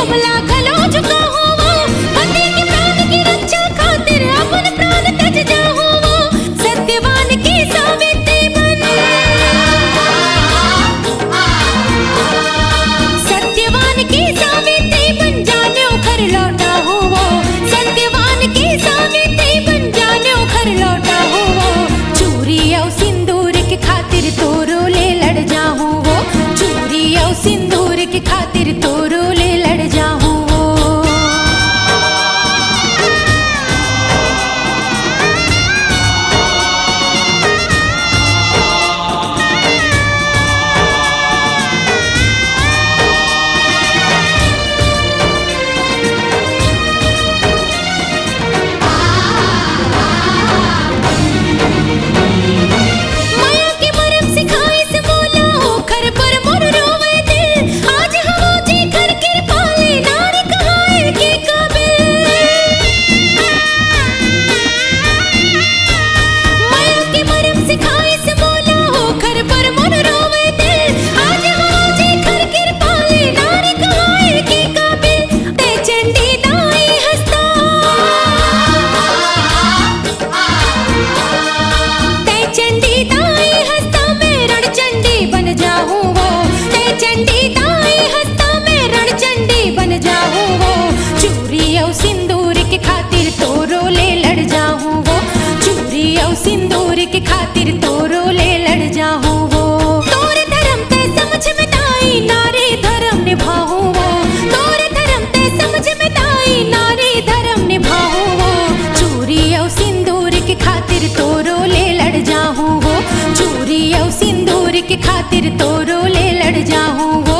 कमला गलो झुका हो वो, पति के प्राण की रक्षा खातिर अपन प्राण तज जाओ वो, सत्यवान की सावित्री बन, सत्यवान की सावित्री बन जाने घर लौटा हो वो, सत्यवान की सावित्री बन जाने घर लौटा हो वो, चूरी और सिंदूर के खातिर तोरो ले लड़ जाऊं वो, चूरी और सिंदूर के खातिर तोरो ले लड़ जाऊं वो। माया के मरम सिखाए से बोला हो घर पर मोर रोवे दिल, आज हम जी घर कृपा ले नारी कहाए के काबिल, माया के मरम सिखाए से बोला हो घर पर मोर रोवे दिल, आज हम जी घर कृपा ले नारी कहाए के काबिल, ते चंडी दाई हंसता, ते चंडी दाई हंसता मैं रणचंडी बन जाऊं वो, ते चंडी दाई हंसता मैं रणचंडी बन जाऊं वो, चूरी और सिंदूर के खातिर तोरो ले लड़ जाऊं वो, चूरी और सिंदूर के खातिर तोरो ले लड़ जाऊं वो, तोरे धर्म ते समझ में नाई नारी धर्म निभाऊं वो, तोरे धर्म ते समझ में नाई नारी धर्म निभाऊं वो, चूरी और सिंदूर के खातिर तोरो ले लड़ जाऊं वो, चूरी और सिंदूर के खातिर तोरो ले लड़ जाऊं वो।